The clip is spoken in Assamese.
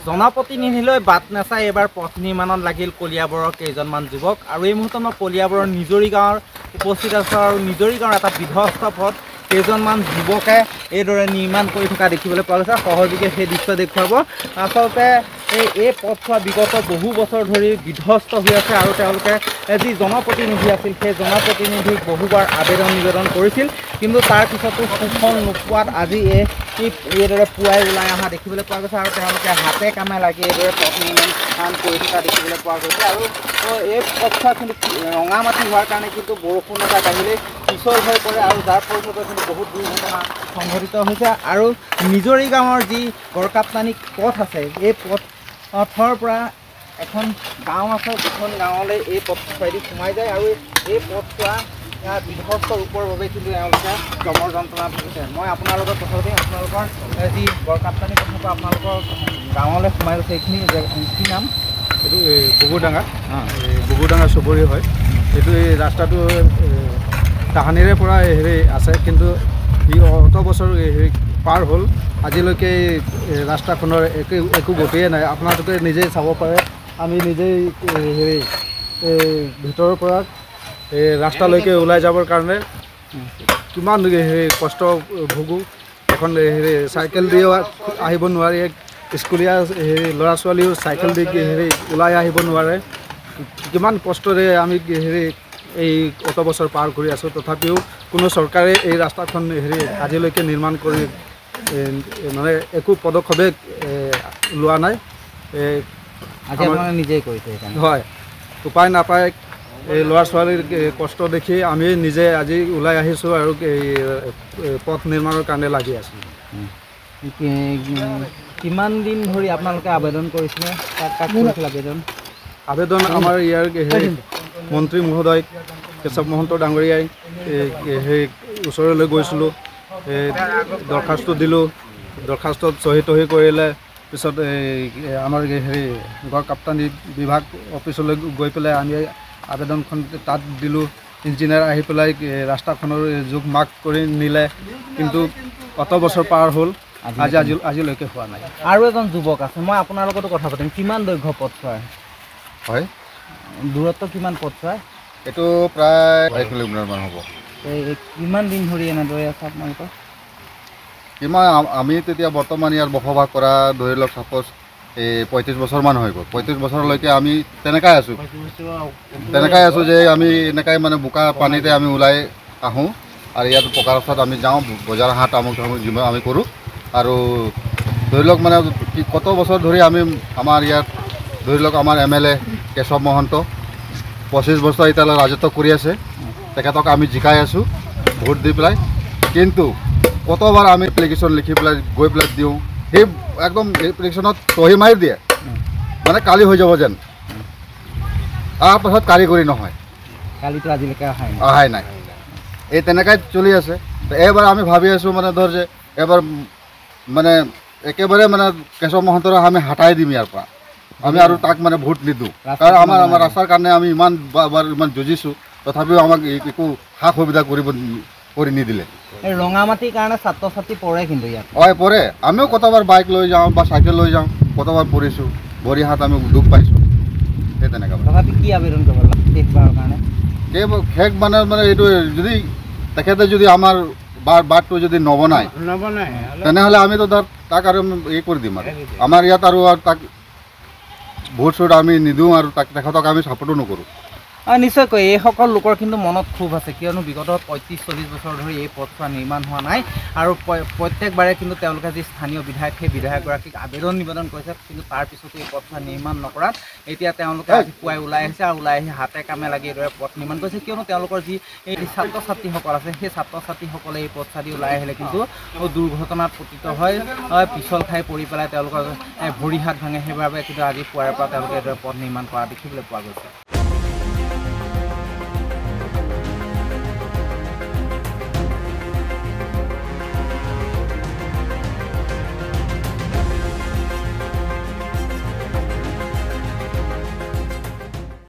জনপ্ৰতিনিধিলৈ বাট নাচাই এবাৰ পথ নিৰ্মাণত লাগিল কলিয়াবৰৰ কেইজনমান যুৱক আৰু এই মুহূৰ্তত মই কলিয়াবৰৰ নিজৰি গাঁৱৰ উপস্থিত আছোঁ আৰু নিজৰি গাঁৱৰ এটা বিধ্বস্ত পথ কেইজনমান যুৱকে এইদৰে নিৰ্মাণ কৰি থকা দেখিবলৈ পোৱা গৈছে। সহযোগে সেই দৃশ্য দেখুৱাব। আচলতে এই পথছোৱা বিগত বহু বছৰ ধৰি বিধ্বস্ত হৈ আছে আৰু তেওঁলোকে যি জনপ্ৰতিনিধি আছিল সেই জনপ্ৰতিনিধিক বহুবাৰ আবেদন নিবেদন কৰিছিল, কিন্তু তাৰ পিছতো সুফল নোপোৱাত আজি এইদৰে পুৱাই ওলাই অহা দেখিবলৈ পোৱা গৈছে আৰু তেওঁলোকে হাতে কামে লাগি এইদৰে পথ নিৰ্মাণ কৰি থকা দেখিবলৈ পোৱা গৈছে। আৰু এই পথছোৱা কিন্তু ৰঙা মাটি হোৱাৰ কাৰণে কিন্তু বৰষুণ এটা আহিলেই পিছল হৈ পৰে আৰু যাৰ ফলস্বৰূপে কিন্তু বহুত দুৰ্ঘটনা সংঘটিত হৈছে। আৰু নিজৰি গাঁৱৰ যি গড়কাপ্তানি পথ আছে এই পথৰ পৰা এখন গাঁও আছে, দুখন গাঁৱলৈ এই পথছোৱাইদি সোমাই যায় আৰু এই পথছোৱা বিধ্বস্ত ৰূপৰ বাবে কিন্তু তেওঁলোকে জমৰ যন্ত্ৰণা ভুগিছে। মই আপোনাৰ লগত কথা পাতিম। আপোনালোকৰ যি গড়কাপ্তানি পথৰ পৰা আপোনালোকৰ গাঁৱলৈ সোমাই গৈছে এইখিনি কি নাম? এইটো বগুডাঙা বগুডাঙা চুবুৰী হয়। এইটো এই ৰাস্তাটো তাহানিৰে পৰা হেৰি আছে, কিন্তু ই অত বছৰ হেৰি পাৰ হ'ল, আজিলৈকে ৰাস্তাখনৰ একো গতিয়ে নাই। আপোনালোকে নিজেই চাব পাৰে। আমি নিজেই হেৰি ভিতৰৰ পৰা ৰাস্তালৈকে ওলাই যাবৰ কাৰণে কিমান হেৰি কষ্ট ভোগোঁ। এখন হেৰি চাইকেল দিও আহিব নোৱাৰি, স্কুলীয়া হেৰি ল'ৰা ছোৱালীও চাইকেল দি হেৰি ওলাই আহিব নোৱাৰে। কিমান কষ্টৰে আমি হেৰি এই অত বছৰ পাৰ কৰি আছোঁ, তথাপিও কোনো চৰকাৰে এই ৰাস্তাখন হেৰি আজিলৈকে নিৰ্মাণ কৰি মানে একো পদক্ষেপে লোৱা নাই। নিজেই কৰিছে হয়, উপায় নাপায় এই ল'ৰা ছোৱালীৰ কষ্ট দেখি আমি নিজে আজি ওলাই আহিছোঁ আৰু পথ নিৰ্মাণৰ কাৰণে লাগি আছোঁ। কিমান দিন ধৰি আপোনালোকে আবেদন কৰিছিলে? কাক কৰিছিল আবেদন? আমাৰ ইয়াৰ হেৰি মন্ত্ৰী মহোদয় কেশৱ মহন্ত ডাঙৰীয়াই সেই ওচৰলৈ গৈছিলোঁ, দৰখাস্ত দিলোঁ। দৰখাস্তত চহী তহী কৰিলে। পিছত আমাৰ হেৰি গড়কাপ্তানি বিভাগ অফিচলৈ গৈ পেলাই আমি আবেদনখন তাত দিলোঁ। ইঞ্জিনিয়াৰ আহি পেলাই ৰাস্তাখনৰ জোখ মাখ কৰি নিলে, কিন্তু অত বছৰ পাৰ হ'ল, আজিলৈকে হোৱা নাই। আৰু এজন যুৱক আছে, মই আপোনাৰ লগতো কথা পাতিম। কিমান দৈৰ্ঘ্য পথছোৱা হয়? দূৰত্ব কিমান পথছোৱা? এইটো প্ৰায় 1 কিলোমিটাৰমান হ'ব। কিমান দিন ধৰি এনেদৰে আছে আপোনালোকৰ? কিমান আমি তেতিয়া বৰ্তমান ইয়াত বসবাস কৰা ধৰি লওক ছাপ'জ 35 বছৰমান হৈ গ'ল। 35 বছৰলৈকে আমি তেনেকাই আছোঁ যে আমি এনেকাই মানে বোকা পানীতে আমি ওলাই আহোঁ আৰু ইয়াত পকা ৰাস্তাত আমি যাওঁ, বজাৰ হাট আমুক যিমান আমি কৰোঁ। আৰু ধৰি লওক মানে কত বছৰ ধৰি আমি আমাৰ ইয়াত ধৰি লওক আমাৰ MLA কেশৱ মহন্ত 25 বছৰ এতিয়ালৈ ৰাজত্ব কৰি আছে। তেখেতক আমি জিকাই আছোঁ ভোট দি পেলাই, কিন্তু কতবাৰ আমি এপ্লিকেশ্যন লিখি পেলাই গৈ পেলাই দিওঁ, সেই একদম এপ্লিকেশ্যনত চহী মাৰি দিয়ে মানে কালি হৈ যাব যেন, তাৰপাছত কাৰিকৰী নহয়, কালিতো আজিলৈকে অহাই নাই। এই তেনেকাই চলি আছে। এইবাৰ আমি ভাবি আছোঁ মানে ধৰ যে এবাৰ মানে একেবাৰে মানে কেশৱ মহন্তক আমি হাতাই দিম ইয়াৰ পৰা, আমি আৰু তাক মানে ভোট নিদিওঁ। কাৰণ আমাৰ ৰাস্তাৰ কাৰণে আমি ইমান যুঁজিছোঁ, তথাপিও আমাক একো সা সুবিধা কৰি নিদিলে। ৰঙা মাটিৰ কাৰণে ছাত্ৰ ছাত্ৰী পৰে কিন্তু ইয়াত। হয় পৰে। আমিও কতবাৰ বাইক লৈ যাওঁ বা চাইকেল লৈ যাওঁ, কতবাৰ পৰিছোঁ, ভৰি হাত আমি দুখ পাইছোঁ। সেই তেনেকুৱা তথাপি কি আবেদন কৰিব শেষবাৰৰ কাৰণে? শেষ মানে এইটো যদি তেখেতে যদি আমাৰ বাটটো যদি নবনায় তেনেহ'লে আমিতো তাক আৰু কৰি দিম আৰু আমাৰ ইয়াত আৰু তাক ভোট চোট আমি নিদিওঁ আৰু তেখেতক আমি ছাপোৰ্টো নকৰোঁ। নিশ্চয়কৈ এইসকল লোকৰ কিন্তু মনত ক্ষোভ আছে, কিয়নো বিগত 35-40 বছৰ ধৰি এই পথছোৱা নিৰ্মাণ হোৱা নাই আৰু প্ৰত্যেকবাৰে কিন্তু তেওঁলোকে যি স্থানীয় বিধায়ক সেই বিধায়কগৰাকীক আবেদন নিবেদন কৰিছে, কিন্তু তাৰ পিছতো এই পথছোৱা নিৰ্মাণ নকৰাত এতিয়া তেওঁলোকে আজি পুৱাই ওলাই আহিছে আৰু ওলাই আহি হাতে কামে লাগি এইদৰে পথ নিৰ্মাণ কৰিছে। কিয়নো তেওঁলোকৰ যি এই ছাত্ৰ ছাত্ৰীসকল আছে সেই ছাত্ৰ ছাত্ৰীসকলে এই পথছোৱা দি ওলাই আহিলে কিন্তু দুৰ্ঘটনাত পতিত হয়, পিছল খাই পৰি পেলাই তেওঁলোকৰ ভৰি হাত ভাঙে। সেইবাবে কিন্তু আজি পুৱাৰে পৰা তেওঁলোকে এইদৰে পথ নিৰ্মাণ কৰা দেখিবলৈ পোৱা গৈছে।